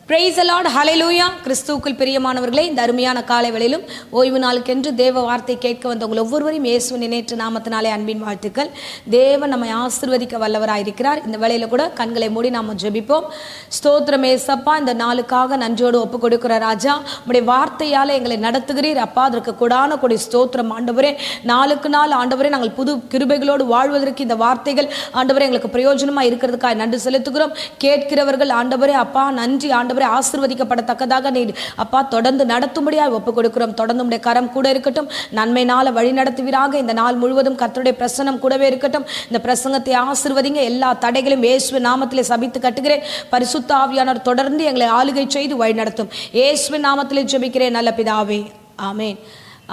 Praise the Lord, ஹல்லேலூயா. கிறிஸ்துவுக்குள் பிரியமானவர்களே, இந்த அருமையான காலை வேளையிலும் ஓய்வு நாளுக்கென்று தேவ வார்த்தை கேட்க வந்த உங்கள் ஒவ்வொருவரையும் இயேசுவின் நினைற்று நாமத்தினாலே அன்பின் வாழ்த்துக்கள். தேவன் நம்மை ஆசீர்வதிக்க வல்லவராயிருக்கிறார். இந்த வேளையில கூட கண்களை மூடி நாம ஜெபிப்போம். ஸ்தோத்திரம் ஏசப்பா, இந்த நாளுக்காக நன்றியோடு ஒப்பு கொடுக்கிற ராஜா, உம்முடைய வார்த்தையால் எங்களை நடத்துகிறீர் அப்பா. அதற்கு கொடான கொடி ஸ்தோத்திரம் ஆண்டவரே. நாளுக்கு நாள் ஆண்டவரே, நாங்கள் புது கிருபைகளோடு வாழ்வதற்கு இந்த வார்த்தைகள் ஆண்டவரே எங்களுக்கு பிரயோஜனமாக இருக்கிறதுக்காக நன்றி செலுத்துகிறோம். கேட்கிறவர்கள் ஆண்டவரே அப்பா நன்றி ஆண்டவரே, ஆசீர்வதிக்கப்படத்தக்கதாக நீர் அப்பா தொடர்ந்து நடத்தும்படியாக ஒப்பு கொடுக்கிறோம். தொடர்ந்து உடைய கரம் கூட இருக்கட்டும். நன்மையினால வழி நடத்துவீராக. இந்த நாள் முழுவதும் கர்த்தருடைய பிரசன்னம் கூடவே இருக்கட்டும். இந்த பிரசங்கத்தை ஆசீர்வதிங்க. எல்லா தடைகளையும் இயேசுவின் நாமத்திலே சபித்து கட்டுகிறேன். பரிசுத்த ஆவியானவர் தொடர்ந்து எங்களை ஆளுகை செய்து வழி நடத்தும். இயேசுவின் நாமத்திலே ஜெபிக்கிறேன் நல்ல பிதாவே, ஆமென்.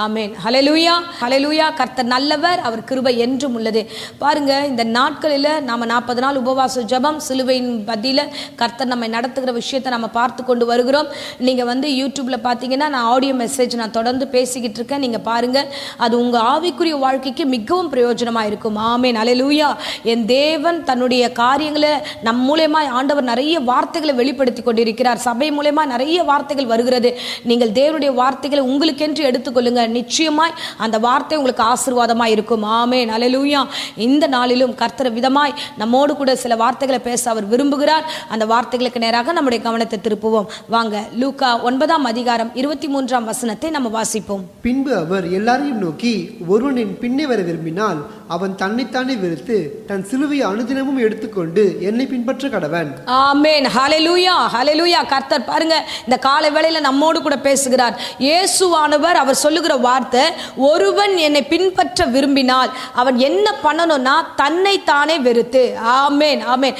ஆமென். ஹல்லேலூயா, ஹல்லேலூயா. கர்த்தர் நல்லவர், அவர் கிருபை என்றும் உள்ளது. பாருங்க, இந்த நாட்களில் நாம 40 நாள் உபவாச ஜெபம் சிலுவையின் மத்தியில் கர்த்தர் நம்மை நடத்துகிற விஷயத்தை நம்ம பார்த்து கொண்டு வருகிறோம். நீங்க யூடியூப்ல பார்த்தீங்கன்னா நான் ஆடியோ மெசேஜ் நான் தொடர்ந்து பேசிக்கிட்டு இருக்கேன். நீங்க பாருங்க, அது உங்க ஆவிக்குரிய வாழ்க்கைக்கு மிகவும் பிரயோஜனமா இருக்கும். ஆமென், ஹல்லேலூயா. என் தேவன் தன்னுடைய காரியங்களை நம் மூலமா ஆண்டவர் நிறைய வார்த்தைகளை வெளிப்படுத்தி கொண்டிருக்கிறார். சபை மூலமா நிறைய வார்த்தைகள் வருகிறது. நீங்கள் தேவனுடைய வார்த்தைகளை உங்களுக்கென்று எடுத்துக்கொள்ளுங்க. நிச்சயமாய் அந்த வார்த்தை உங்களுக்கு ஆசீர்வாதமாய் இருக்கும். ஆமென், ஹல்லேலூயா. இந்த நாளிலும் கர்த்தர் விதமாய் நம்மோடு கூட சில வார்த்தைகளை பேச அவர் விரும்புகிறார். அந்த வார்த்தைகளுக்கு நேராக நம்முடைய கவனத்தை திருப்புவோம். வாங்க, லூக்கா 9ஆம் அதிகாரம் 23ஆம் வசனத்தை நம்ம வாசிப்போம். பின்பு அவர் எல்லாரையும் நோக்கி, ஒருவன் என் பின்னே வர விரும்பினால் அவன் தன்னைத்தானே வெறுத்து தன் சிலுவையை அனுதினமும் எடுத்துக்கொண்டு என்னை பின்பற்ற கடவன். ஆமென், ஹல்லேலூயா, ஹல்லேலூயா. கர்த்தர் பாருங்க இந்த காலை வேளையில நம்மோடு கூட பேசுகிறார். இயேசுவானவர் அவர் சொல்லுகிற வார்த்தை, ஒருவன் என்னை பின்பற்ற விரும்பினால் அவன் என்ன பண்ணணும்னா தன்னை தானே வெறுத்து. ஆமென், ஆமென்.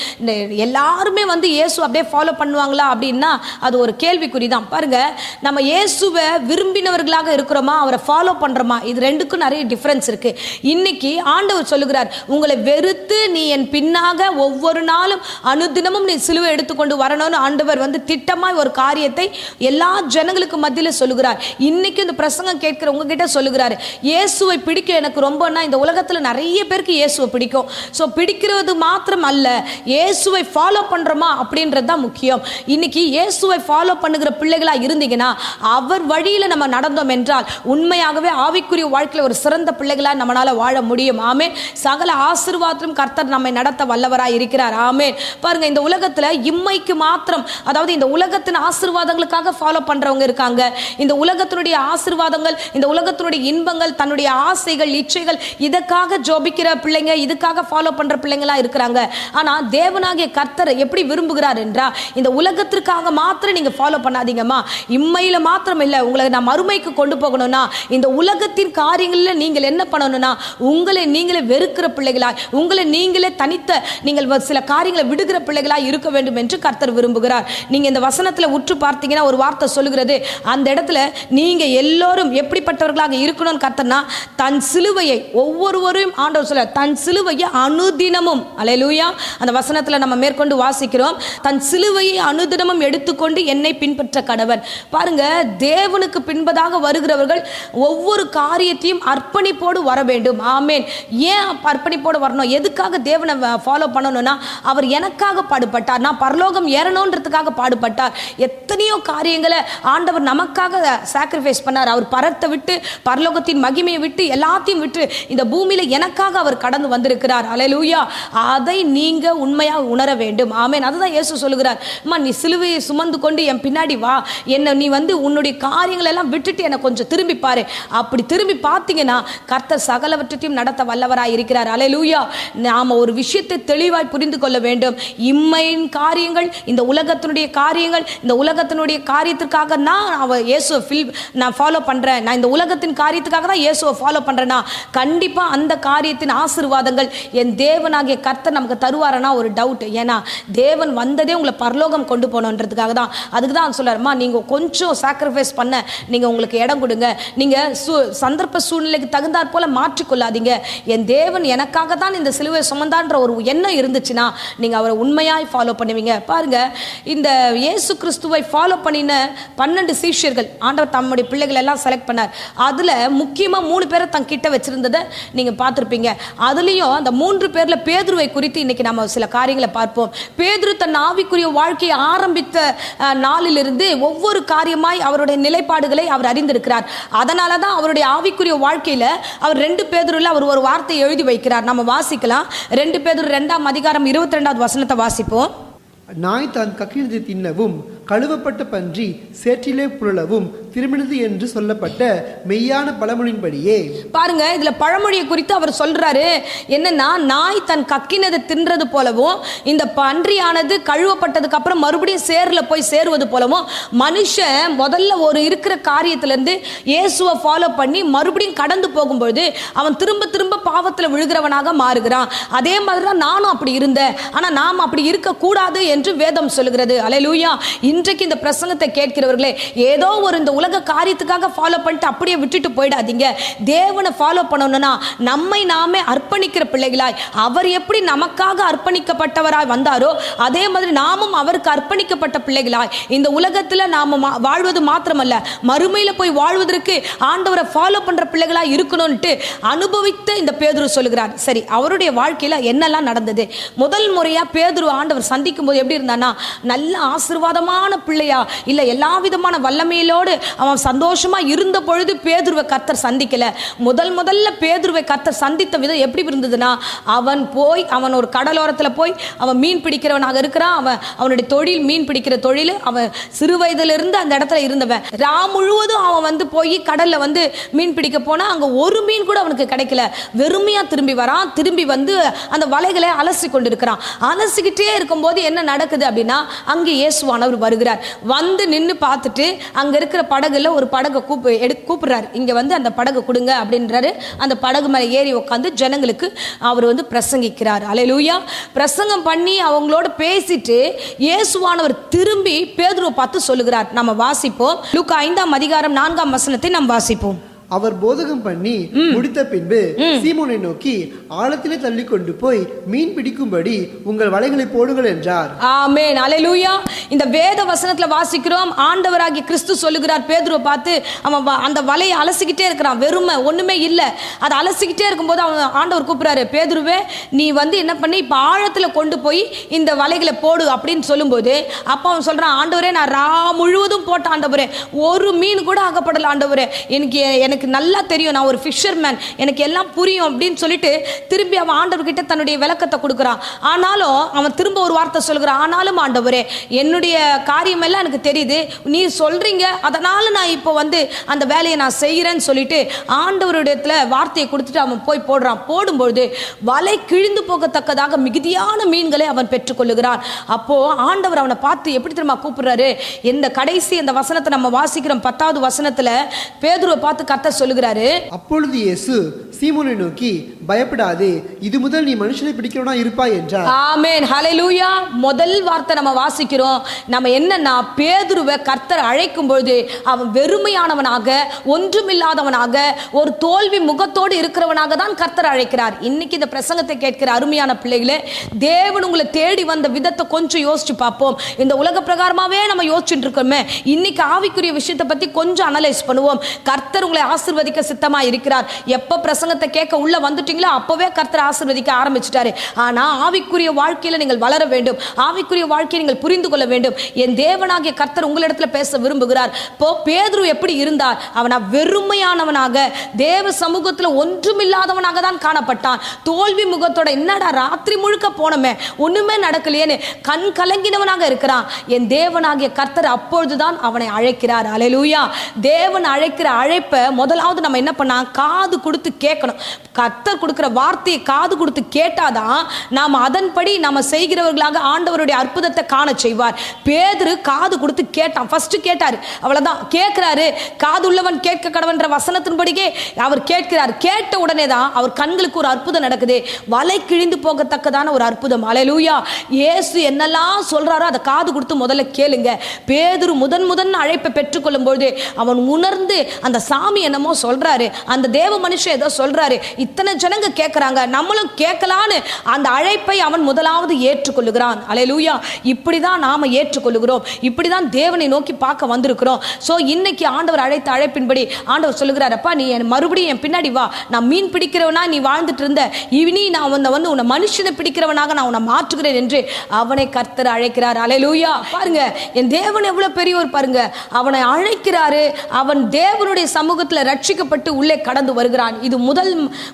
எல்லாருமே இயேசு அப்படியே ஃபாலோ பண்ணுவாங்களா அப்படின்னா அது ஒரு கேள்விக்குறிதான். பாருங்க, நம்ம இயேசுவை விரும்பினவர்களாக இருக்கிறோமா, அவரை ஃபாலோ பண்றோமா? இது ரெண்டுக்கும் நிறைய டிஃபரன்ஸ் இருக்கு. இன்னைக்கு ஆண்டவர் சொல்லுகிறார், உங்களை வெறுத்து நீ என் பின்னாக ஒவ்வொரு நாளும் அனுதினமும் நீ சிலுவை எடுத்துக்கொண்டு வரணும்னு ஆண்டவர் திட்டமாய் ஒரு காரியத்தை எல்லா ஜனங்களுக்கு மத்தியில் சொல்லுகிறார். இன்னைக்கு இந்த பிரசங்கம் கேட்கிற உங்ககிட்ட சொல்லுகிறாரு, இயேசுவை பிடிக்கும் எனக்கு ரொம்பனா. இந்த உலகத்தில் நிறைய பேருக்கு இயேசுவை பிடிக்கும். ஸோ பிடிக்கிறது மாத்திரம் அல்ல, இயேசுவை ஃபாலோ பண்றோமா அப்படின்றது தான் முக்கியம். இன்னைக்கு இயேசுவை ஃபாலோ பண்ணுகிற பிள்ளைகளா இருந்தீங்கன்னா அவர் வழியில நம்ம நடந்தோம் என்றால் உண்மையாகவே ஆவிக்குரிய வாழ்க்கையில் ஒரு சிறந்த பிள்ளைகளா நம்மளால வாழ முடியும். ஆமென். சகல ஆசீர்வாதத்திலும் கர்த்தர் நம்மை நடத்த வல்லவராய் இருக்கிறார். ஆமென். பாருங்க, இந்த உலகத்துல இம்மைக்கு மாத்திரம், அதாவது இந்த உலகத்தின் ஆசீர்வாதங்களுக்காக ஃபாலோ பண்றவங்க இருக்காங்க. இந்த உலகத்தினுடைய ஆசீர்வாதங்கள், இந்த உலகத்தினுடைய இன்பங்கள், தன்னுடைய ஆசைகள், இச்சைகள், இதற்காக ஜோபிக்கிற பிள்ளைங்க, இதுக்காக ஃபாலோ பண்ற பிள்ளைங்களா இருக்கிறாங்க. ஆனா தேவனாகிய கர்த்தர் எப்படி விரும்புகிறார் என்றா, இந்த உலகத்திற்காக மாத்திரம் நீங்க ஃபாலோ பண்ணாதீங்கம்மா. இம்மையில மாத்திரம் இல்ல, உங்களை நான் மறுமைக்கு கொண்டு போகணும்னா இந்த உலகத்தின் காரியங்கள்ல நீங்கள் என்ன பண்ணணும்னா உங்களை நீங்களே வெறுக்கிற பிள்ளைகளாய், உங்களை நீங்களே தனித்த நீங்கள் சில காரியங்களை விடுகிற பிள்ளைகளாய் இருக்க வேண்டும் என்று கர்த்தர் விரும்புகிறார். நீங்க இந்த வசனத்துல உற்று பார்த்தீங்கன்னா ஒரு வார்த்தை சொல்லுகிறது, அந்த இடத்துல நீங்க எல்லோரும் எப்படிப்பட்டவர்களாக இருக்கணும்னு கர்த்தர்னா தன் சிலுவையை, ஒவ்வொருவரையும் ஆண்டவர் சொல்ல, தன் சிலுவையை அனுதினமும், அல்லேலூயா, அந்த வசனத்துல நம்ம மேற்கொண்டு வாசிக்கிறோம், தன் சிலுவையை அனுதினமும் எடுத்துக்கொண்டு என்னை பின்பற்ற கடவன். பாருங்க, தேவனுக்கு பின்பதாக வருகிறவர்கள் ஒவ்வொரு காரியத்தையும் அர்ப்பணிப்போடு வர வேண்டும். ஆமென். ஏன் அர்ப்பணிப்போடு வரணும்? எதுக்காக தேவனை ஃபாலோ பண்ணணும்னா அவர் எனக்காக பாடுபட்டார், நான் பரலோகம் ஏறணுன்றதுக்காக பாடுபட்டார். எத்தனையோ காரியங்களை ஆண்டவர் நமக்காக சாக்ரிஃபைஸ் பண்ணார். அவர் பரத்தை விட்டு, பரலோகத்தின் மகிமையை விட்டு, எல்லாத்தையும் விட்டு இந்த பூமியில எனக்காக அவர் கடந்து வந்திருக்கிறார். அல்லேலூயா. அதை நீங்க உண்மையாக உணர வேண்டும். ஆமென். அதுதான் இயேசு சொல்லுகிறார், அம்மா நீ சிலுவையை சுமந்து கொண்டு என் பின்னாடி வா, என்ன நீ உன்னுடைய காரியங்கள் எல்லாம் விட்டுட்டு என்னை கொஞ்சம் திரும்பி பாரு. அப்படி திரும்பி பார்த்தீங்கன்னா கர்த்தர் சகலவற்றையும் நடத்த வல்லவராய் இருக்கிறார். அல்லேலூயா. நாம ஒரு விஷயத்தை தெளிவாய் புரிந்து கொள்ள வேண்டும். இம்மையின் காரியங்கள், இந்த உலகத்தினுடைய காரியங்கள், இந்த உலகத்தினுடைய காரியத்திற்காக நான் ஃபாலோ பண்றேன், நான் இந்த உலகத்தின் காரியத்துக்காக தான் இயேசுவை ஃபாலோ பண்றேன்னா கண்டிப்பா அந்த காரியத்தின் ஆசீர்வாதங்கள் என் தேவனாகிய கர்த்தர் நமக்கு தருவாரனா ஒரு டவுட். ஏன்னா தேவன் வந்ததே உங்களை பரலோகம் கொண்டு போகணுன்றதுக்காக தான். அதுக்கு தான் சொல்றாருமா, நீங்க கொஞ்சம் சாக்ரிஃபைஸ் பண்ண நீங்க உங்களுக்கு இடம் கொடுங்க, நீங்க சந்தர்ப்ப சூழ்நிலைக்கு தகுந்தாற் போல மாற்றிக்கொள்ளாதீங்க. என் தேவன் எனக்காக தான் இந்த சிலுவை சுமந்தான்ற ஒரு எண்ணம் இருந்துச்சுன்னா நீங்க அவரை உண்மையாய் ஃபாலோ பண்ணுவீங்க. பாருங்க, இந்த இயேசு கிறிஸ்துவை ஃபாலோ பண்ணின 12 சீஷர்கள் ஆண்டவர் தம்முடைய பிள்ளைகள் எல்லாம் செலக்ட் பண்ணார். வச்சிருந்தார். அதுல முக்கியமா 3 பேரை தன் கிட்ட வச்சிருந்ததை நீங்க பார்த்திருப்பீங்க. அதுலயும் அந்த 3 பேர்ல பேதுருவை குறித்து இன்னைக்கு நம்ம சில காரியங்களை பார்ப்போம். பேதுரு தன் ஆவிக்குரிய வாழ்க்கையை ஆரம்பித்த நாளிலிருந்து ஒவ்வொரு காரியமாய் அவருடைய நிலைப்பாடுகளை அவர் அறிந்திருக்கிறார். அதனாலதான் அவருடைய ஆவிக்குரிய வாழ்க்கையில அவர் 2 பேதுருல அவர் ஒரு வார்த்தையை எழுதி வைக்கிறார். நம்ம வாசிக்கலாம். 2 பேதுரு 2ஆம் அதிகாரம் 22வது வசனத்தை வாசிப்போம். நாய் தான் கக்கினது தின்னவும் கழுவப்பட்ட பன்றி சேற்றிலே புரளவும் திரும்பினது என்று சொல்லப்பட்ட மெய்யான பழமொழியின்படியே. பாருங்க, இதுல பழமொழியை குறித்து அவர் சொல்றாரு. என்னன்னா, நாய் தன் கக்கினதை தின்றது போலவும் இந்த பன்றியானது கழுவப்பட்டதுக்கு அப்புறம் மறுபடியும் சேர்ல போய் சேருவது போலவும் மனுஷன் முதல்ல ஒரு இருக்கிற காரியத்துல இருந்து இயேசுவை ஃபாலோ பண்ணி மறுபடியும் கடந்து போகும்போது அவன் திரும்ப திரும்ப பாவத்துல விழுகிறவனாக மாறுகிறான். அதே மாதிரிதான் நானும் அப்படி இருந்தேன். ஆனா நாம் அப்படி இருக்க கூடாது என்று வேதம் சொல்லுகிறது. அல்லேலூயா. இன்றைக்கு இந்த பிரசங்கத்தை கேட்கிறவர்களே, ஏதோ ஒரு இந்த உலக காரியத்துக்காக ஃபாலோ பண்ணிட்டு அப்படியே விட்டுட்டு போயிடாதீங்க. தேவனை ஃபாலோ பண்ணணும்னா நம்மை நாமே அர்ப்பணிக்கிற பிள்ளைகளாய், அவர் எப்படி நமக்காக அர்ப்பணிக்கப்பட்டவராய் வந்தாரோ அதே மாதிரி நாமும் அவருக்கு அர்ப்பணிக்கப்பட்ட பிள்ளைகளாய் இந்த உலகத்துல நாம வாழ்வது மாத்திரமல்ல, மறுமையில போய் வாழ்வதற்கு ஆண்டவரை ஃபாலோ பண்ற பிள்ளைகளாய் இருக்கணும்னு அனுபவித்த இந்த பேதுரு சொல்லுகிறார். சரி, அவருடைய வாழ்க்கையில என்னெல்லாம் நடந்தது? முதல் முறையா பேதுரு ஆண்டவர் சந்திக்கும் போது எப்படி இருந்தானா, நல்ல ஆசீர்வாதமான பிள்ளையா, இல்ல எல்லா விதமான வல்லமையிலோடு அவன் சந்தோஷமா இருந்த பொழுது பேதுருவை கர்த்தர் சந்திக்கல. முதல்ல பேதுருவை கர்த்தர் சந்தித்த விதம் எப்படி இருந்ததுன்னா, அவன் ஒரு கடலோரத்துல போய் அவன் மீன் பிடிக்கிறவனாக இருக்கிறான். அவனுடைய தொழில் மீன் பிடிக்கிற தொழில். அவன் சிறு வயதிலிருந்து அந்த இடத்துல இருந்தவன். முழுவதும் அவன் போய் கடல்ல மீன் பிடிக்க போனா அங்க ஒரு மீன் கூட அவனுக்கு கிடைக்கல. வெறுமையா திரும்பி வரான். திரும்பி அந்த வலைகளை அலசி கொண்டிருக்கிறான். அலசிக்கிட்டே இருக்கும்போது என்ன நடக்குது அப்படின்னா, அங்கே இயேசுவானவர் வருகிறார். நின்னு பார்த்துட்டு அங்க இருக்கிற படகுல ஒரு படகை கூப்பிடுறாரு. இங்க அந்த படகு கொடுங்க அப்படின்றாரு. அந்த படகு மேல ஏறி உட்காந்து ஜனங்களுக்கு அவர் பிரசங்கிக்கிறார். அல்லேலூயா. பிரசங்கம் பண்ணி அவங்களோட பேசிட்டு இயேசுவானவர் திரும்பி பேதுருவை பார்த்து சொல்லுகிறார். நம்ம வாசிப்போம். லூக்கா 5ஆம் அதிகாரம் 4ஆம் வசனத்தை நாம் வாசிப்போம். அவர் போதகம் பண்ணி முடித்த பின்பு சீமோனை நோக்கி, ஆழத்திலே தள்ளி கொண்டு போய் மீன் பிடிக்கும்படி உங்கள் வலைகளை போடுங்கள் என்றார். ஆமென். அல்லேலூயா. இந்த வேத வசனத்துல வாசிக்கிறோம், ஆண்டவராகிய கிறிஸ்து சொல்லுகிறார் பேதுருவை பார்த்து, அவன் அந்த வலையை அலசிக்கிட்டே இருக்கிறான். வெறுமை ஒண்ணுமே இல்லை. அதை அலசிக்கிட்டே இருக்கும்போது அவன் ஆண்டவர் கூப்பிடுறாரு, பேதுருவே நீ என்ன பண்ணி இப்ப ஆழத்துல கொண்டு போய் இந்த வலைகளை போடு அப்படின்னு சொல்லும்போது, அப்ப அவன் சொல்றான், ஆண்டவரே நான் முழுவதும் போட்ட ஆண்டவரே, ஒரு மீன் கூட ஆகப்படல ஆண்டவரே, எனக்கு நல்லா தெரியும், நான் ஒரு ஃபிஷர்மேன், எனக்கு எல்லாம் புரியும் அப்படின்னு சொல்லிட்டு திரும்பி அவன் ஆண்டவர்கிட்ட தன்னுடைய விளக்கத்தை கொடுக்குறான். ஆனாலும் அவன் திரும்ப ஒரு வார்த்தை சொல்கிறான், ஆனாலும் ஆண்டவரே என்னுடைய காரியம் எல்லாம் எனக்கு தெரியுது, நீ சொல்றீங்க, அதனால நான் இப்போ அந்த வேலையை நான் செய்கிறேன்னு சொல்லிட்டு ஆண்டவருடைய வார்த்தையை கொடுத்துட்டு அவன் போய் போடுறான். போடும்பொழுது வலை கிழிந்து போகத்தக்கதாக மிகுதியான மீன்களை அவன் பெற்றுக்கொள்ளுகிறான். அப்போ ஆண்டவர் அவனை பார்த்து எப்படி தெரியுமா கூப்பிடுறாரு? இந்த கடைசி இந்த வசனத்தை நம்ம வாசிக்கிறோம். 10வது வசனத்துல பேதுருவை பார்த்து கர்த்தர் சொல்லுகிறாரு, அப்பொழுது இயேசு சீமோனை நோக்கி, பயப்படாதே, இது முதல் நீ மனுஷனை பிடிக்கிறவனா இருப்பாய் என்றார். ஆமென். ஹல்லேலூயா. முதல் வார்த்தை நம்ம வாசிக்கிறோம். நம்ம என்னன்னா, பேதுருவை கர்த்தர் அழைக்கும் பொழுது அவன் வெறுமையானவனாக, ஒன்றுமில்லாதவனாக, ஒரு தோல்வி முகத்தோடு இருக்கிறவனாக தான் கர்த்தர் அழைக்கிறார். இன்னைக்கு இந்த பிரசங்கத்தை கேட்கிற அருமையான பிள்ளைகளே, தேவன் உங்களை தேடி வந்த விதத்தை கொஞ்சம் யோசிச்சு பார்ப்போம். இந்த உலக பிரகாரமாவே நம்ம யோசிச்சுட்டு இருக்கோமே, இன்னைக்கு ஆவிக்குரிய விஷயத்தை பத்தி கொஞ்சம் அனலைஸ் பண்ணுவோம். கர்த்தர் உங்களை ஆசீர்வதிக்க சித்தமா இருக்கிறார். எப்ப பிரசங்கத்தை கேட்க உள்ள வந்துட்டீங்களோ அப்பவே கர்த்தர் ஆசீர்வதிக்க ஆரம்பிச்சிட்டாரு. ஆனா ஆவிக்குரிய வாழ்க்கையில நீங்கள் வளர வேண்டும். ஆவிக்குரிய வாழ்க்கையை நீங்கள் புரிந்து கொள்ள வேண்டும். என் தேவனாகிய கர்த்தர் உங்களிடத்துல பேச விரும்புகிறார். இப்போ பேதுரு எப்படி இருந்தார்? அவனா வெறுமையானவனாக, தேவ சமூகத்துல ஒன்றுமில்லாதவனாக தான் காணப்பட்டான். தோல்வி முகத்தோட, என்னடா ராத்திரி முழுக்க போனமே ஒண்ணுமே நடக்கலையேன்னு கண் கலங்கினவனாக இருக்கிறான். என் தேவனாகிய கர்த்தர் அப்பொழுதுதான் அவனை அழைக்கிறார். அல்லேலூயா. தேவன் அழைக்கிற அழைப்பை முதலாவது நம்ம என்ன பண்ணா, காது கொடுத்து கேட்கணும். கர்த்தர் கொடுக்கிற வார்த்தையை காது கொடுத்து கேட்டாதான் நாம் அதன்படி நம்ம செய்கிறவர்களாக ஆண்டவருடைய அற்புதத்தை காண செய்வார். பேதுரு காது கொடுத்து கேட்டான். ஃபர்ஸ்ட் கேட்டாரு, அவ்வளவுதான். கேட்கிறாரு, காது உள்ளவன் கேட்க கடவன்ற வசனத்தின்படியே அவர் கேட்கிறார். கேட்ட உடனே தான் அவர் கண்களுக்கு ஒரு அற்புதம் நடக்குது. வலை கிழிந்து போகத்தக்கதான ஒரு அற்புதம். அல்லேலூயா. இயேசு என்னெல்லாம் சொல்றாரோ அதை காது கொடுத்து முதல்ல கேளுங்க. பேதுரு முதன் அழைப்பை பெற்றுக்கொள்ளும் பொழுது அவன் உணர்ந்து அந்த சாமியை என்னமோ சொல்றாரு, அந்த தேவ மனுஷன் ஏதோ சொல்றாரு, இத்தனை ஜனங்க கேட்கறாங்க, நம்மளும் கேட்கலான்னு அந்த அழைப்பை அவன் முதலாவது ஏற்றுக்கொள்ளுகிறான். அல்லேலூயா. இப்படிதான் நாம ஏற்றுக்கொள்ளுகிறோம், இப்படிதான் தேவனை நோக்கி பார்க்க வந்திருக்கிறோம். சோ இன்னைக்கு ஆண்டவர் அழைத்த அழைப்பின்படி ஆண்டவர் சொல்லுகிறார், அப்பா நீ மறுபடியும் என் பின்னாடி வா, நான் மீன் பிடிக்கிறவனா நீ வாழ்ந்துட்டு இருந்த, இனி நான் வந்து உன்னை மனுஷனை பிடிக்கிறவனாக நான் உன்னை மாற்றுகிறேன் என்று அவனை கர்த்தர் அழைக்கிறார். அல்லேலூயா. பாருங்க என் தேவன் எவ்வளவு பெரியவர் பாருங்க. அவனை அழைக்கிறாரு, அவன் தேவனுடைய சமூகத்தில் ரட்சிக்கப்பட்டு உள்ளே கடந்து வருகிறான். இது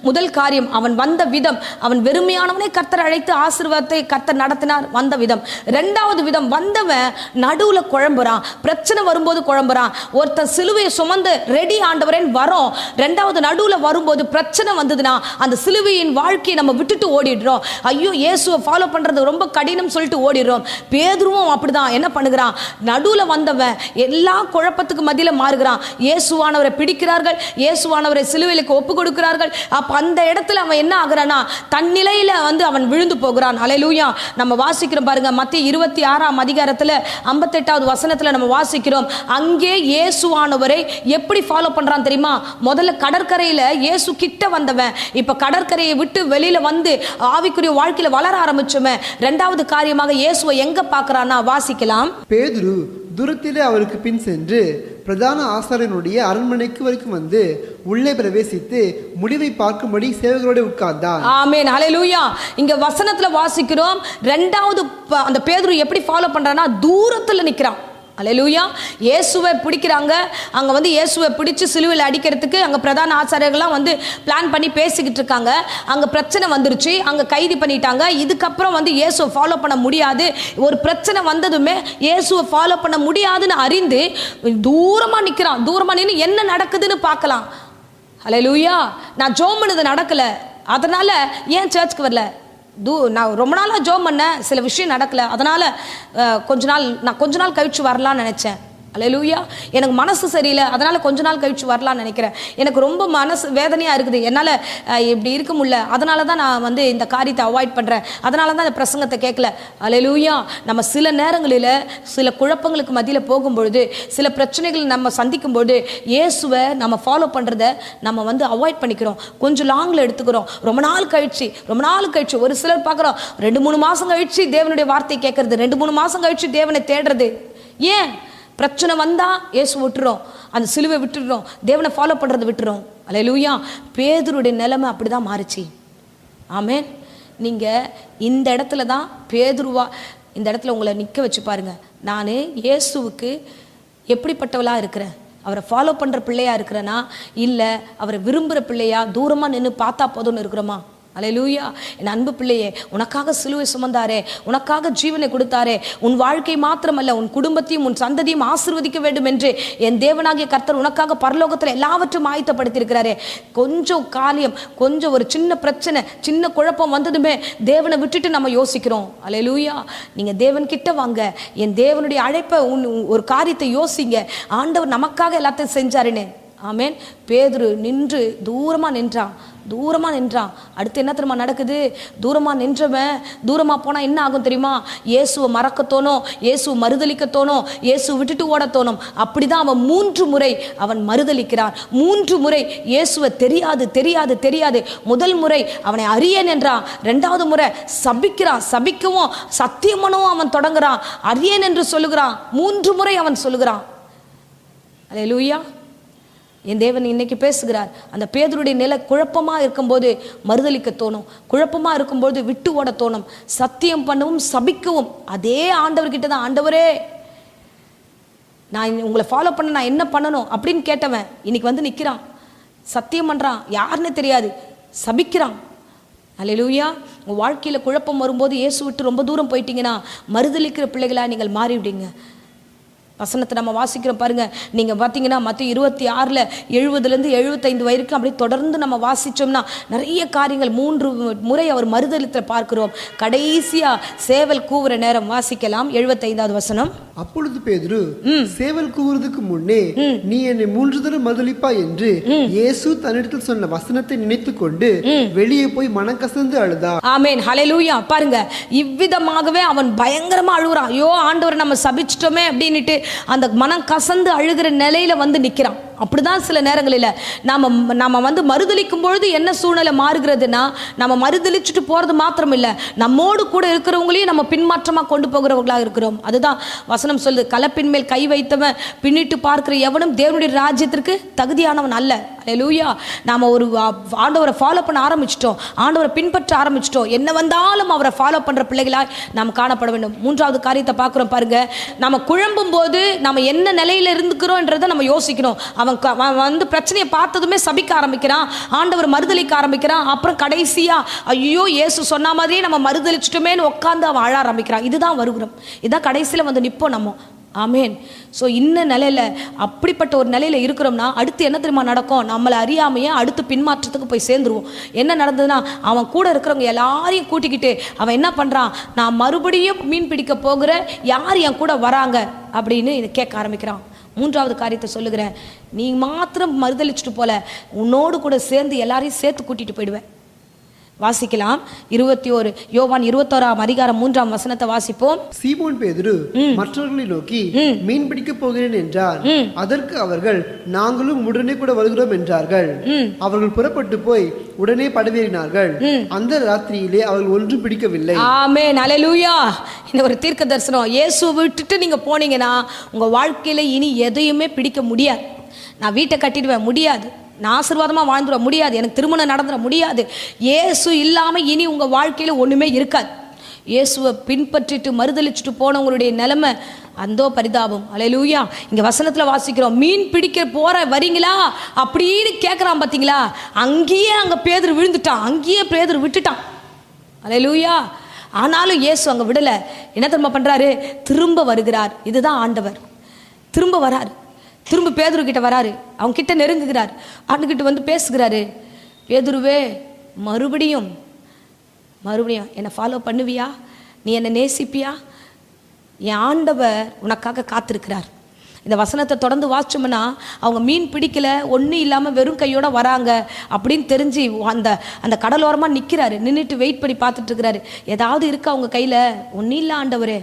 முதல் காரியம். அவன் வந்த விதம், அவன் வெறுமையானவனை கர்த்தர் அழைத்து ஆசீர்வாதத்தை கர்த்தர் நடத்தினார். வந்த விதம். இரண்டாவது விதம், வந்தவன் நடுவுல குழம்புறான், பிரச்சனை வரும்போது குழம்புறான். ஒருத்தன் சிலுவையை சுமந்து ரெடி ஆண்டவரேன் வரோம், ரெண்டாவது நடுவுல வரும்போது பிரச்சனை வந்ததுன்னா அந்த சிலுவையின் வாழ்க்கையை நம்ம விட்டுட்டு ஓடிடுறோம். ஐயோ இயேசுவை ஃபாலோ பண்றது ரொம்ப கடினம் சொல்லிட்டு ஓடிடுறோம். பேதுருவும் அப்படிதான். என்ன பண்ணுகிறான், நடுவுல வந்தவன் எல்லா குழப்பத்துக்கு மத்தியில மாறுகிறான். இயேசுவானவரை பிடிக்கிறார்கள், இயேசுவானவரை சிலுவைக்கு ஒப்பு கொடுக்கிறார்கள். அப்ப அந்த இடத்துல அவன் என்ன ஆகுறானா, தன்னிலையில வந்து அவன் விழுந்து போகிறான். அல்லேலூயா. நம்ம வாசிக்கிறோம் பாருங்க, மத்திய 26ஆம் அதிகாரத்துல 58வது வசனத்துல நம்ம வாசிக்கிறோம். அங்கே இயேசுவானவரை எப்படி ஃபாலோ பண்றான் தெரியுமா? முதல்ல கடற்கரையில இயேசு கிட்ட வந்தவன் இப்ப கடற்கரையை விட்டு வெளியில வந்து ஆவிக்குரிய வாழ்க்கையில வளர ஆரம்பிச்சவன் இரண்டாவது காரியமாக இயேசுவை எங்க பார்க்கறானா வாசிக்கலாம். பேதுரு தூரத்திலே அவருக்கு பின் சென்று பிரதான ஆசாரியனுடைய அரண்மனைக்கு வரைக்கும் வந்து உள்ளே பிரவேசித்து முடிவை பார்க்கும்படி சேவகரோட உட்கார்ந்தான். ஆமென். ஹல்லேலூயா. இங்க வசனத்துல வாசிக்கிறோம், இரண்டாவது அந்த பேதுரு எப்படி ஃபாலோ பண்றானா, தூரத்துல நிக்கிறான். அல்லேலூயா. இயேசுவை பிடிக்கிறாங்க. அங்கே வந்து இயேசுவை பிடிச்சி சிலுவையில் அடிக்கிறதுக்கு அங்கே பிரதான ஆசாரியர்கள்லாம் வந்து பிளான் பண்ணி பேசிக்கிட்டு இருக்காங்க. அங்கே பிரச்சனை வந்துருச்சு, அங்கே கைது பண்ணிட்டாங்க. இதுக்கப்புறம் வந்து இயேசுவை ஃபாலோ பண்ண முடியாது. ஒரு பிரச்சனை வந்ததுமே இயேசுவை ஃபாலோ பண்ண முடியாதுன்னு அறிந்து தூரமாக நிற்கிறான். தூரமாக நின்று என்ன நடக்குதுன்னு பார்க்கலாம். அல்லேலூயா. நான் ஜோம் பண்ணது நடக்கலை, அதனால ஏன் சர்ச்சுக்கு வரல, நான் ரொம்ப நாளாக ஜோம் பண்ணேன், சில விஷயம் நடக்கலை, அதனால் நான் கொஞ்ச நாள் கழிச்சு வரலான்னு நினச்சேன். அல்லேலூயா. எனக்கு மனசு சரியில்லை, அதனால் கொஞ்ச நாள் கழிச்சு வரலான்னு நினைக்கிறேன். எனக்கு ரொம்ப மனசு வேதனையாக இருக்குது, என்னால் இப்படி இருக்க முடியல, அதனால தான் நான் வந்து இந்த காரியத்தை அவாய்ட் பண்ணுறேன், அதனால தான் இந்த பிரசங்கத்தை கேட்கல. அல்லேலூயா. நம்ம சில நேரங்களில் சில குழப்பங்களுக்கு மத்தியில் போகும்பொழுது, சில பிரச்சனைகள் நம்ம சந்திக்கும்போது இயேசுவை நம்ம ஃபாலோ பண்ணுறத நம்ம வந்து அவாய்ட் பண்ணிக்கிறோம், கொஞ்சம் லாங்கில் எடுத்துக்கிறோம். ரொம்ப நாள் கழிச்சு ஒரு சிலர் பார்க்குறோம் 2-3 மாதம் கழிச்சு தேவனுடைய வார்த்தை கேட்கறது, 2-3 மாதம் கழிச்சு தேவனை தேடுறது. ஏன்? பிரச்சனை வந்தா இயேசு விட்டுறோம், அந்த சிலுவை விட்டுடுறோம், தேவனை ஃபாலோ பண்ணுறதை விட்டுறோம். அல்லேலூயா. பேதுருடைய நிலைமை அப்படிதான் மாறுச்சு. ஆமென். நீங்கள் இந்த இடத்துல தான் பேதுருவா, இந்த இடத்துல உங்களை நிற்க வச்சு பாருங்க. நான் இயேசுவுக்கு எப்படிப்பட்டவளாக இருக்கிறேன், அவரை ஃபாலோ பண்ணுற பிள்ளையா இருக்கிறேனா, இல்லை அவரை விரும்புகிற பிள்ளையா தூரமாக நின்று பார்த்தா போதும்னு இருக்கிறோமா? அல்லேலூயா. என் அன்பு பிள்ளையே, உனக்காக சிலுவை சுமந்தாரே, உனக்காக ஜீவனை கொடுத்தாரே, உன் வாழ்க்கை மாத்திரமல்ல உன் குடும்பத்தையும் உன் சந்ததியும் ஆசீர்வதிக்க வேண்டும் என்று என் தேவனாகிய கர்த்தர் உனக்காக பரலோகத்தில் எல்லாவற்றும் ஆயத்தப்படுத்தியிருக்கிறாரே. கொஞ்சம் காரியம், கொஞ்சம் ஒரு சின்ன பிரச்சனை, சின்ன குழப்பம் வந்ததுமே தேவனை விட்டுட்டு நம்ம யோசிக்கிறோம். அல்லேலூயா. நீங்கள் தேவன் கிட்ட வாங்க, என் தேவனுடைய அழைப்பை ஒரு காரியத்தை யோசிங்க, ஆண்டவர் நமக்காக எல்லாத்தையும் செஞ்சாருன்னு. ஆமென். பேதுரு நின்று தூரமாக நின்றான். அடுத்து என்ன தெரியுமா நடக்குது? தூரமாக நின்றவன் தூரமாக போனால் என்ன ஆகும் தெரியுமா? இயேசுவை மறக்க தோணும், இயேசுவை மறுதலிக்க தோணும், இயேசுவை விட்டுட்டு ஓட தோணும். அப்படிதான் அவன் 3 முறை அவன் மறுதலிக்கிறான். 3 முறை இயேசுவை தெரியாது. முதல் முறை அவனை அறியேன் என்றான், 2வது முறை சபிக்கவும் சத்தியம் பண்ணவும் அவன் தொடங்குறான், அறியேன் என்று சொல்லுகிறான். 3 முறை அவன் சொல்லுகிறான். அல்லேலூயா. என் தேவன் இன்னைக்கு பேசுகிறார். அந்த பேதுருடைய நிலை குழப்பமாக இருக்கும்போது மறுதலிக்க தோணும், குழப்பமாக இருக்கும்போது விட்டு ஓட தோணும், சத்தியம் பண்ணவும் சபிக்கவும் அதே ஆண்டவர்கிட்ட தான். ஆண்டவரே நான் உங்களை ஃபாலோ பண்ண நான் என்ன பண்ணணும் அப்படின்னு கேட்டவன் இன்னைக்கு வந்து நிற்கிறான், சத்தியம் பண்ணுறான், யாருன்னு தெரியாது, சபிக்கிறான். அல்லேலூயா. உங்கள் வாழ்க்கையில் குழப்பம் வரும்போது இயேசு விட்டு ரொம்ப தூரம் போயிட்டீங்கன்னா மறுதலிக்கிற பிள்ளைகளாக நீங்கள் மாறிவிடுங்க. வசனத்தை நம்ம வாசிக்கிறோம் பாருங்க. நீங்கள் பார்த்தீங்கன்னா மத்திய 26ல் 70லேருந்து 75 வரைக்கும் அப்படியே தொடர்ந்து நம்ம வாசித்தோம்னா நிறைய காரியங்கள் 3 முறை அவர் மறுதலித்தில் பார்க்கிறோம். கடைசியாக சேவல் கூவுற நேரம் வாசிக்கலாம். 75வது வசனம். அப்பொழுது பேதுரு சேவல் கூவுறதுக்கு முன்னே நீ என்னை 3 தடவை மறுதலிப்பா என்று இயேசு தன்னிடத்தில் சொன்ன வசனத்தை நினைத்து கொண்டு வெளியே போய் மனக்கசந்து அழுதார். ஆமென். ஹல்லேலூயா. பாருங்க, இவ்விதமாகவே அவன் பயங்கரமா அழுகுறான். ஐயோ ஆண்டவர் நம்ம சபிச்சிட்டோமே அப்படின்னுட்டு அந்த மனம் கசந்து அழுகிற நிலையில வந்து நிற்கிறான். அப்படிதான் சில நேரங்களில் நம்ம வந்து மறுதலிக்கும் பொழுது என்ன சூழ்நிலை மாறுகிறதுனா, நம்ம மறுதலிச்சுட்டு போகிறது மாத்திரம் இல்லை, நம்மோடு கூட இருக்கிறவங்களையும் நம்ம பின்மாற்றமாக கொண்டு போகிறவர்களாக இருக்கிறோம். அதுதான் வசனம் சொல்லுது, கலப்பின் மேல் கை வைத்தவன் பின்னிட்டு பார்க்கிற எவனும் தேவனுடைய ராஜ்யத்திற்கு தகுதியானவன் அல்ல. அல்லேலூயா. நாம் ஒரு ஆண்டவரை ஃபாலோ பண்ண ஆரம்பிச்சிட்டோம், ஆண்டவரை பின்பற்ற ஆரம்பிச்சிட்டோம், என்ன வந்தாலும் அவரை ஃபாலோ பண்ணுற பிள்ளைகளாய் நாம் காணப்பட வேண்டும். மூன்றாவது காரியத்தை பார்க்குறோம் பாருங்க, நம்ம குழம்பும் போது நம்ம என்ன நிலையில் இருந்துக்கிறோன்றதை நம்ம யோசிக்கணும். அவன் வந்து பிரச்சனையை பார்த்ததுமே சபிக்க ஆரம்பிக்கிறான், ஆண்டவர் மறுதலிக்க ஆரம்பிக்கிறான், அப்புறம் கடைசியா ஐயோ இயேசு சொன்ன மாதிரியே நம்ம மறுதலிச்சிட்டோமேன்னு உட்காந்து அவன் அழ ஆரம்பிக்கிறான். இதுதான் வருகிறோம், இதான் கடைசியில் வந்து நிற்போம் நம்ம. ஆமேன். ஸோ இந்த நிலையில், அப்படிப்பட்ட ஒரு நிலையில் இருக்கிறோம்னா அடுத்து என்ன தெரியுமா நடக்கும்? நம்மளை அறியாமையே அடுத்து பின்மாற்றத்துக்கு போய் சேர்ந்துருவோம். என்ன நடந்ததுன்னா, அவன் கூட இருக்கிறவங்க எல்லாரையும் கூட்டிக்கிட்டு அவன் என்ன பண்ணுறான், நான் மறுபடியும் மீன் பிடிக்க போகிற, யார் என் கூட வராங்க அப்படின்னு இதை கேட்க ஆரம்பிக்கிறான். மூன்றாவது காரியத்தை சொல்லுகிறேன், நீ மாத்திரம் மறுதலிச்சுட்டு போல, உன்னோடு கூட சேர்ந்து எல்லாரையும் சேர்த்து கூட்டிட்டு போயிடுவேன். வாசிக்கலாம். யோவான் 21:3 வாசிப்போம். சீமோன் பேதுரு மற்றவர்களை நோக்கி மீன் பிடிக்க போகிறேன் என்றார். அதற்கு அவர்கள், நாங்களும் உடனே கூட வருகிறோம் என்றார்கள். அவர்கள் புறப்பட்டு போய் உடனே படவேறினார்கள். அந்த ராத்திரியிலே அவர்கள் ஒன்றும் பிடிக்கவில்லை. ஆமென். அல்லேலூயா. இந்த ஒரு தீர்க்க தரிசனம், இயேசுவை விட்டுட்டு நீங்க போனீங்கன்னா உங்க வாழ்க்கையில இனி எதையுமே பிடிக்க முடியாது. நான் வீட்டை கட்டிடுவேன் முடியாது, நான் ஆசீர்வாதமாக வாழ்ந்துட முடியாது, எனக்கு திருமணம் நடந்துட முடியாது. இயேசு இல்லாமல் இனி உங்கள் வாழ்க்கையில் ஒன்றுமே இருக்காது. இயேசுவை பின்பற்றிட்டு மறுதலிச்சுட்டு போனவங்களுடைய நிலைமை அந்தோ பரிதாபம். அல்லேலூயா. இங்கே வசனத்தில் வாசிக்கிறோம், மீன் பிடிக்க போகிற வரீங்களா அப்படின்னு கேட்குறான் பார்த்தீங்களா, அங்கே பேதுரு விழுந்துட்டான், அங்கேயே பேதுரு விட்டுட்டான். அல்லேலூயா. ஆனாலும் இயேசு அங்கே விடலை. என்ன திரும்ப பண்ணுறாரு? திரும்ப வருகிறார். இதுதான் ஆண்டவர். திரும்ப வராரு, திரும்ப பேதுரு கிட்ட வராரு, அவங்க கிட்ட நெருங்குகிறார், ஆண்டுகிட்ட வந்து பேசுகிறாரு, பேதுருவே மறுபடியும் என்னை ஃபாலோ பண்ணுவியா, நீ என்னை நேசிப்பியா? என் ஆண்டவர் உனக்காக காத்திருக்கிறார். இந்த வசனத்தை தொடர்ந்து வாசிச்சோம்னா, அவங்க மீன் பிடிக்கல, ஒன்றும் இல்லாமல் வெறும் கையோட வராங்க அப்படின்னு தெரிஞ்சு அந்த கடலோரமாக நிற்கிறாரு, நின்றுட்டு வெயிட் பண்ணி பார்த்துட்டு இருக்கிறாரு. ஏதாவது இருக்கா அவங்க கையில்? ஒன்றும் இல்லை ஆண்டவரே.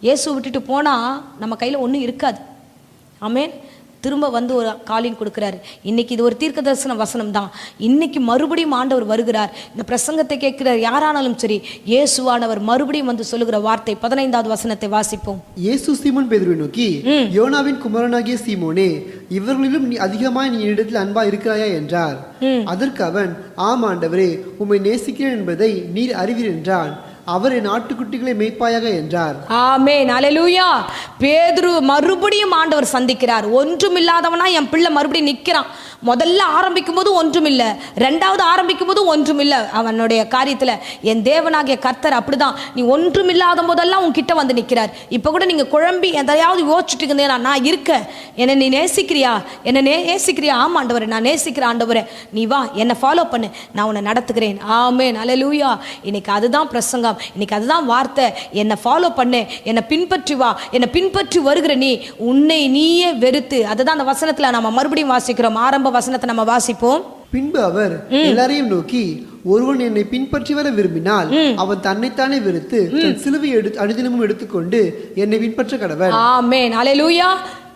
இயேசு விட்டுட்டு போனால் நம்ம கையில் ஒன்றும் இருக்காது. ஆமென். திரும்ப வந்து ஒரு காலிங் கொடுக்குறாரு. இன்னைக்கு இது ஒரு தீர்க்க தரிசன வசனம் தான். இன்னைக்கு மறுபடியும் ஆண்டவர் வருகிறார். இந்த பிரசங்கத்தை கேட்கிற யாரானாலும் சரி, இயேசுவானவர் மறுபடியும் வந்து சொல்லுகிற வார்த்தை 15வது வசனத்தை வாசிப்போம். இயேசு சீமோன் பேதுருவை நோக்கி, யோனாவின் குமாரனாகிய சீமோனே, இவர்களிலும் நீ அதிகமாய் நீ இடத்தில் அன்பா இருக்கிறாயா என்றார். அதற்கு அவன், ஆம் ஆண்டவரே, உம்மை நேசிக்கிறேன் என்பதை நீர் அறிவீர் என்றான். அவர் என் ஆட்டுக்குட்டிகளை மேய்ப்பாயாக என்றார். ஆமென். அல்லேலூயா. பேதுரு மறுபடியும் ஆண்டவர் சந்திக்கிறார். ஒன்றுமில்லாதவனா என் பிள்ளை மறுபடியும் நிற்கிறான். முதல்ல ஆரம்பிக்கும் போது ஒன்றும் இல்லை, ரெண்டாவது ஆரம்பிக்கும் போது ஒன்றும் இல்லை. அவனுடைய காரியத்தில் என் தேவனாகிய கர்த்தர் அப்படிதான். நீ ஒன்றும் இல்லாத போதெல்லாம் உன்கிட்ட வந்து நிற்கிறார். இப்போ கூட நீங்கள் குழம்பி எதையாவது யோசிச்சுட்டு இருந்தீங்கன்னா, நான் இருக்கேன், என்னை நீ நேசிக்கிறியா, என்னை நேசிக்கிறியா? ஆமாம் ஆண்டவரே, நான் நேசிக்கிறேன் ஆண்டவரே, நீ வா, என்னை ஃபாலோ பண்ணு, நான் உன்னை நடத்துகிறேன். ஆமென். அல்லேலூயா. இன்னைக்கு அதுதான் பிரசங்கம், இன்னைக்கு அதுதான் வார்த்தை. என்னை ஃபாலோ பண்ணு, என்னை பின்பற்றி வா, என்னை பின்பற்றி வருகிற நீ உன்னை நீயே வெறுத்து. அதுதான் அந்த வசனத்தில் நம்ம மறுபடியும் வாசிக்கிறோம். ஆரம்ப வசனத்தை நம்ம வாசிப்போம். பின்பு அவர் எல்லாரையும் நோக்கி, ஒருவன் என்னை பின்பற்றி வர விரும்பினால் அவன் தன்னைத்தானே வெறுத்து தன் சிலுவை அனுதினமும் எடுத்துக்கொண்டு என்னை பின்பற்ற கடவன். ஆமென். அல்லேலூயா.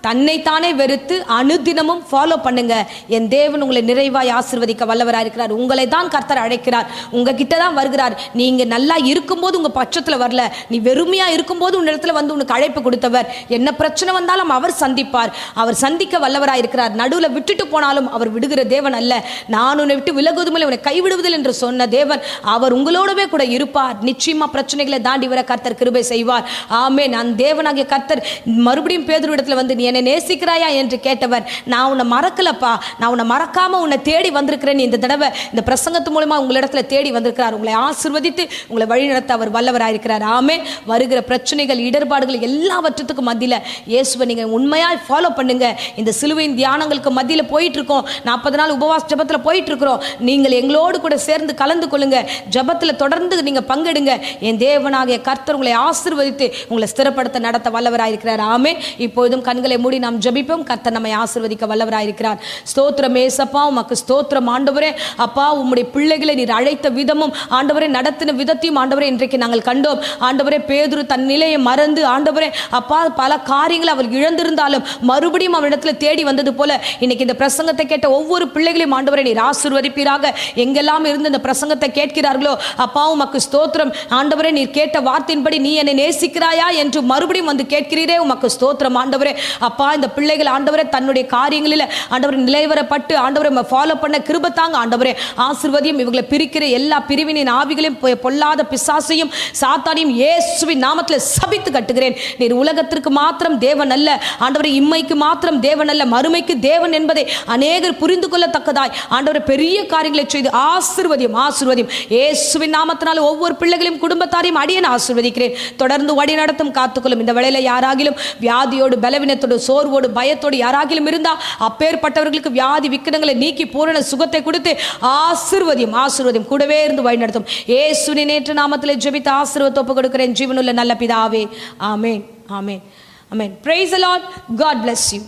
தன்னைத்தானே வெறுத்து அனுதினமும் ஃபாலோ பண்ணுங்க. என் தேவன் உங்களை நிறைவாய் ஆசீர்வதிக்க வல்லவராக இருக்கிறார். உங்களை தான் கர்த்தர் அழைக்கிறார், உங்ககிட்ட தான் வருகிறார். நீங்க நல்லா இருக்கும்போது உங்க பட்சத்தில் வரல, நீ வெறுமையா இருக்கும்போது உன் இடத்துல வந்து உனக்கு அழைப்பு கொடுத்தவர். என்ன பிரச்சனை வந்தாலும் அவர் சந்திப்பார், அவர் சந்திக்க வல்லவராக இருக்கிறார். நடுவில் விட்டுட்டு போனாலும் அவர் விடுகிற தேவன் அல்ல. நான் உன்னை விட்டு விலகுவதுமில்லை, உன்னை கைவிடுவதில் என்று சொன்ன தேவன் அவர் உங்களோடவே கூட இருப்பார். நிச்சயமா பிரச்சனைகளை தாண்டி வர கர்த்தர் கிருபை செய்வார். ஆமென். அந்த தேவனாகிய கர்த்தர் மறுபடியும் பேதுரு இடத்துல வந்து, நீ என்னை நேசிக்கிறாயா என்று கேட்டவர், நான் உன்னை மறக்கலப்பா, நான் உன்னை மறக்காம உன்னை தேடி வந்திருக்கிறேன். இந்த தடவை இந்த பிரசங்கத்து மூலமா உங்களிடத்துல தேடி வந்திருக்கிறார். உங்களை ஆசீர்வதித்து உங்களை வழிநடத்த அவர் வல்லவராயிருக்கிறார். ஆமென். வருகிற பிரச்சனைகள், இடர்பாடுகள் எல்லாவற்றுக்கும் மத்தியில் இயேசுவை நீங்க உண்மையாய் ஃபாலோ பண்ணுங்க. இந்த சிலுவையின் தியானங்களுக்கு மத்தியில் போயிட்டு இருக்கோம், 40 நாள் உபவாச ஜபத்தில் போயிட்டு இருக்கிறோம். நீங்கள் எங்களோடு கூட சேர்ந்து கலந்து கொள்ளுங்க, ஜபத்தில் தொடர்ந்து நீங்க பங்கெடுங்க. என் தேவனாகிய கர்த்தர் உங்களை ஆசீர்வதித்து உங்களை ஸ்திரப்படுத்த நடத்த வல்லவராயிருக்கிறார். ஆமென். இப்பொழுதும் கண்களை மூடி நாம் ஜெபிப்போம். கர்த்தர் நம்மை ஆசீர்வதிக்க வல்லவராயிருக்கிறார். ஸ்தோத்திரம் ஏசப்பா, உமக்கு ஸ்தோத்திரம் ஆண்டவரே. அப்பா, உம்முடைய பிள்ளைகளை நீர் அழைத்த விதமும் ஆண்டவரே, நடத்தின விதத்தையும் ஆண்டவரே இன்றைக்கு நாங்கள் கண்டோம். ஆண்டவரே, பேதுரு தன் நிலையை மறந்து ஆண்டவரே அப்பா பல காரியங்களை அவர் இழந்திருந்தாலும் மறுபடியும் அவரிடத்துல தேடி வந்தது போல இன்னைக்கு இந்த பிரசங்கத்தை கேட்ட ஒவ்வொரு பிள்ளைகளையும் ஆண்டவரே நீர் ஆசீர்வதிப்பீராக. எங்கெல்லாம் இருந்து இந்த பிரசங்கத்தை கேட்கிறார்களோ அப்பா, உமக்கு ஸ்தோத்திரம் ஆண்டவரே. நீர் கேட்ட வார்த்தையின்படி நீ என்னை நேசிக்கிறாயா என்று மறுபடியும் வந்து கேட்கிறீரே, உமக்கு ஸ்தோத்திரம் ஆண்டவரே. அப்பா, இந்த பிள்ளைகள் ஆண்டவரே தன்னுடைய காரியங்களில் ஆண்டவரே நிலைவரப்பட்டு ஆண்டவரே ஃபாலோ பண்ண கிருபை தாங்க ஆண்டவரே. ஆசீர்வதியும். இவங்களை பிரிக்கிற எல்லா பிரிவினின் ஆவிகளையும் பொல்லாத பிசாசையும் சாத்தானையும் இயேசுவின் நாமத்தில் சபித்து கட்டுகிறேன். நீர் உலகத்திற்கு மாத்திரம் தேவன் அல்ல ஆண்டவரே, இம்மைக்கு மாத்திரம் தேவன் அல்ல, மறுமைக்கு தேவன் என்பதை அநேகர் புரிந்து கொள்ளத்தக்கதாய் ஆண்டவரே பெரிய காரியங்களை செய்து ஆசீர்வதியும். ஆசீர்வதியும் இயேசுவின் நாமத்தினால் ஒவ்வொரு பிள்ளைகளையும் குடும்பத்தாரையும் அடியேன் ஆசீர்வதிக்கிறேன். தொடர்ந்து வழி நடத்தும், காத்துக்கொள்ளும். இந்த வேளையில யாராகிலும் வியாதியோடு பலவீனத்தோடு சோர்வோடு பயத்தோடு யாராகிலும் இருந்தா அப்பேற்பட்டவர்களுக்கு வியாதி விக்கிரங்களை நீக்கி பூரண சுகத்தை கொடுத்து ஆசீர்வதியும். ஆசீர்வதியும். கூடவே இருந்து வழி நடத்தும். இயேசுவின் நேற்று நாமத்திலே ஜெபித்து ஆசீர்வாதத்தை ஒப்பு கொடுக்கிறேன் ஜீவனுள்ள நல்ல பிதாவே. ஆமென். ஆமென். ஆமென். Praise the Lord. God bless you.